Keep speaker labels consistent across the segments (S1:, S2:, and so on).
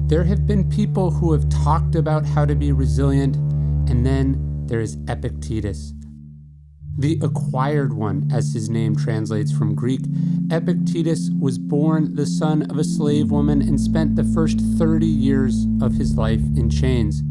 S1: There have been people who have talked about how to be resilient, and then there is Epictetus. The acquired one, as his name translates from Greek. Epictetus was born the son of a slave woman and spent the first 30 years of his life in chains.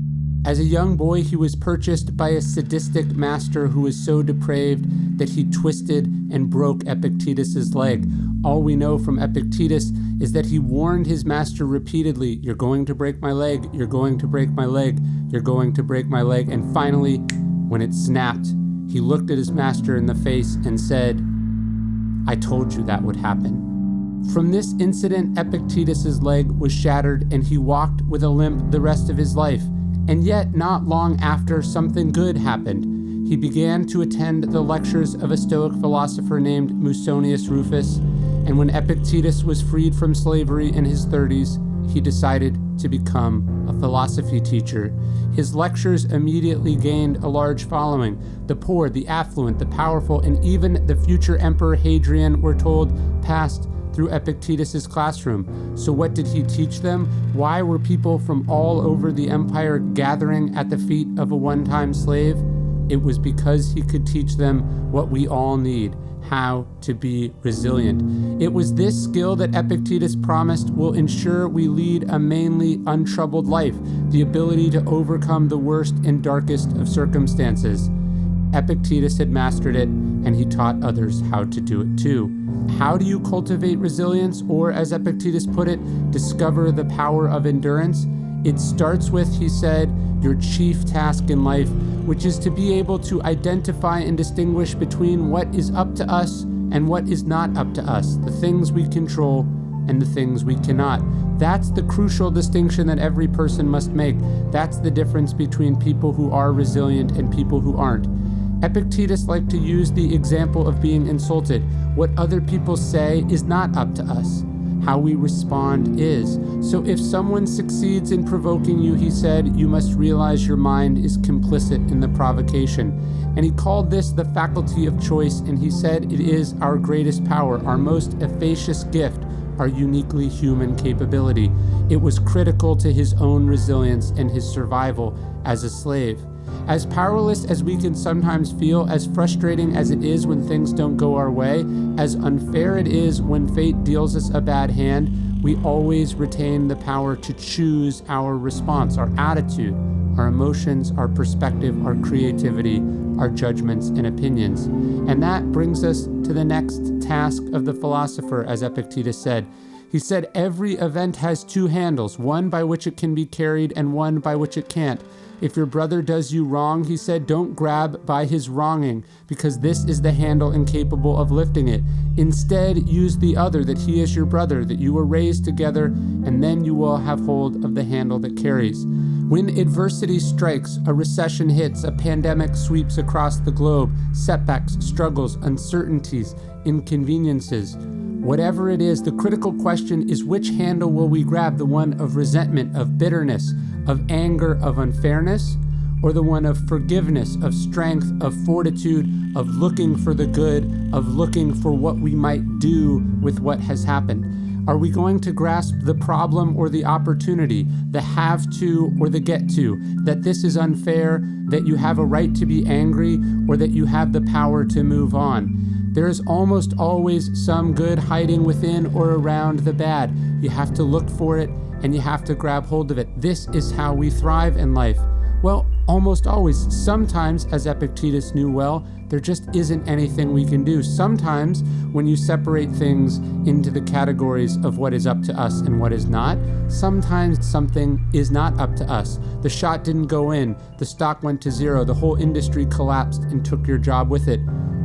S1: As a young boy, he was purchased by a sadistic master who was so depraved that he twisted and broke Epictetus's leg. All we know from Epictetus is that he warned his master repeatedly, "You're going to break my leg, you're going to break my leg, you're going to break my leg." And finally, when it snapped, he looked at his master in the face and said, "I told you that would happen." From this incident, Epictetus's leg was shattered and he walked with a limp the rest of his life. And yet, not long after, something good happened. He began to attend the lectures of a Stoic philosopher named MUSONIUS Rufus, and when Epictetus was freed from slavery in his 30s, he decided to become a philosophy teacher. His lectures immediately gained a large following. The poor, the affluent, the powerful, and even the future Emperor Hadrian, we're told, passed through Epictetus's classroom. So what did he teach them? Why were people from all over the empire gathering at the feet of a one-time slave? It was because he could teach them what we all need: how to be resilient. It was this skill that Epictetus promised will ensure we lead a mainly untroubled life, the ability to overcome the worst and darkest of circumstances. Epictetus had mastered it, and he taught others how to do it too. How do you cultivate resilience, or as Epictetus put it, discover the power of endurance? It starts with, he said, your chief task in life, which is to be able to identify and distinguish between what is up to us and what is not up to us, the things we control and the things we cannot. That's the crucial distinction that every person must make. That's the difference between people who are resilient and people who aren't. Epictetus liked to use the example of being insulted. What other people say is not up to us. How we respond is. So if someone succeeds in provoking you, he said, you must realize your mind is complicit in the provocation. And he called this the faculty of choice, and he said it is our greatest power, our most efficacious gift, our uniquely human capability. It was critical to his own resilience and his survival as a slave. As powerless as we can sometimes feel, as frustrating as it is when things don't go our way, as unfair it is when fate deals us a bad hand, we always retain the power to choose our response, our attitude, our emotions, our perspective, our creativity, our judgments and opinions. And that brings us to the next task of the philosopher, as Epictetus said. He said, every event has two handles, one by which it can be carried and one by which it can't. If your brother does you wrong, he said, don't grab by his wronging, because this is the handle incapable of lifting it. Instead, use the other, that he is your brother, that you were raised together, and then you will have hold of the handle that carries. When adversity strikes, a recession hits, a pandemic sweeps across the globe, setbacks, struggles, uncertainties, inconveniences, whatever it is, the critical question is, which handle will we grab? The one of resentment, of bitterness, of anger, of unfairness, or the one of forgiveness, of strength, of fortitude, of looking for the good, of looking for what we might do with what has happened? Are we going to grasp the problem or the opportunity, the have to or the get to, that this is unfair, that you have a right to be angry, or that you have the power to move on? There is almost always some good hiding within or around the bad. You have to look for it, and you have to grab hold of it. This is how we thrive in life. Well, almost always. Sometimes, as Epictetus knew well, there just isn't anything we can do. Sometimes, when you separate things into the categories of what is up to us and what is not, sometimes something is not up to us. The shot didn't go in, the stock went to zero, the whole industry collapsed and took your job with it.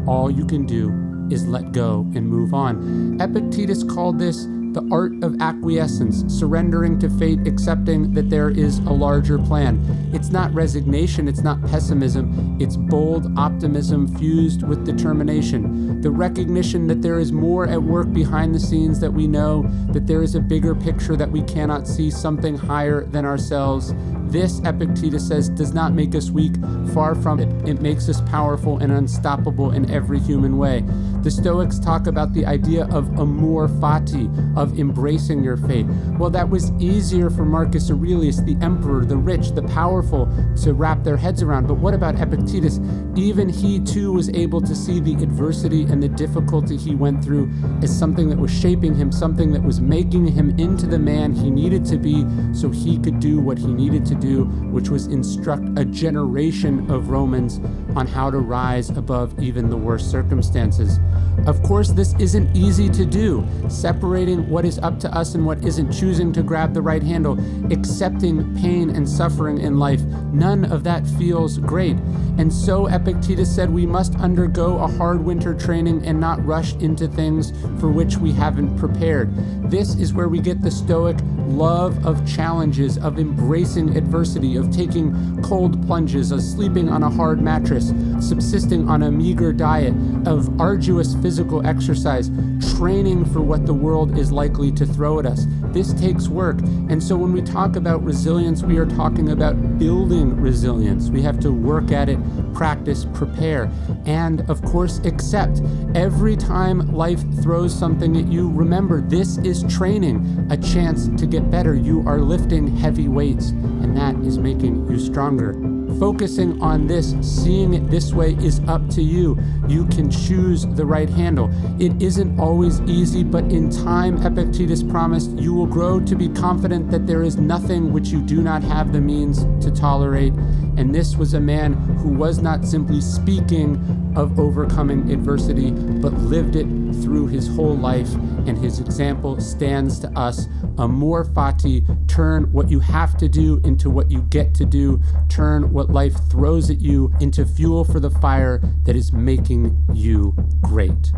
S1: All you can do is let go and move on. Epictetus called this the art of acquiescence, surrendering to fate, accepting that there is a larger plan. It's not resignation, it's not pessimism, it's bold optimism fused with determination. The recognition that there is more at work behind the scenes that we know, that there is a bigger picture that we cannot see, something higher than ourselves. This, Epictetus says, does not make us weak. Far from it. It makes us powerful and unstoppable in every human way. The Stoics talk about the idea of amor fati, of embracing your fate. Well, that was easier for Marcus Aurelius, the emperor, the rich, the powerful, to wrap their heads around. But what about Epictetus? Even he too was able to see the adversity and the difficulty he went through as something that was shaping him, something that was making him into the man he needed to be so he could do what he needed to do, which was instruct a generation of Romans on how to rise above even the worst circumstances. Of course, this isn't easy to do. Separating what is up to us and what isn't, choosing to grab the right handle, accepting pain and suffering in life, none of that feels great. And so Epictetus said we must undergo a hard winter training and not rush into things for which we haven't prepared. This is where we get the Stoic love of challenges, of embracing adversity, of taking cold plunges, of sleeping on a hard mattress, subsisting on a meager diet, of arduous physical exercise, training for what the world is likely to throw at us. This takes work. And so when we talk about resilience, we are talking about building resilience. We have to work at it, practice, prepare, and of course, accept. Every time life throws something at you, remember this is training, a chance to get better. You are lifting heavy weights, and that is making you stronger. Focusing on this, seeing it this way is up to you. You can choose the right handle. It isn't always easy, but in time, Epictetus promised, you will grow to be confident that there is nothing which you do not have the means to tolerate. And this was a man who was not simply speaking of overcoming adversity, but lived it through his whole life, and his example stands to us. Amor fati, turn what you have to do into what you get to do. Turn what life throws at you into fuel for the fire that is making you great.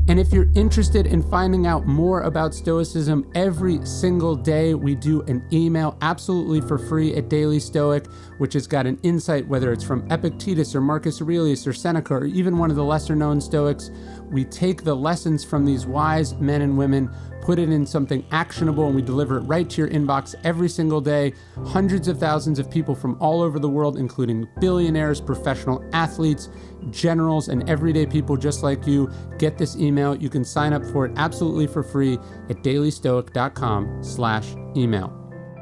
S1: And if you're interested in finding out more about Stoicism, every single day we do an email absolutely for free at Daily Stoic, which has got an insight, whether it's from Epictetus or Marcus Aurelius or Seneca or even one of the lesser known Stoics. We take the lessons from these wise men and women, put it in something actionable, and we deliver it right to your inbox every single day. Hundreds of thousands of people from all over the world, including billionaires, professional athletes, generals, and everyday people just like you, get this email. You can sign up for it absolutely for free at dailystoic.com/email.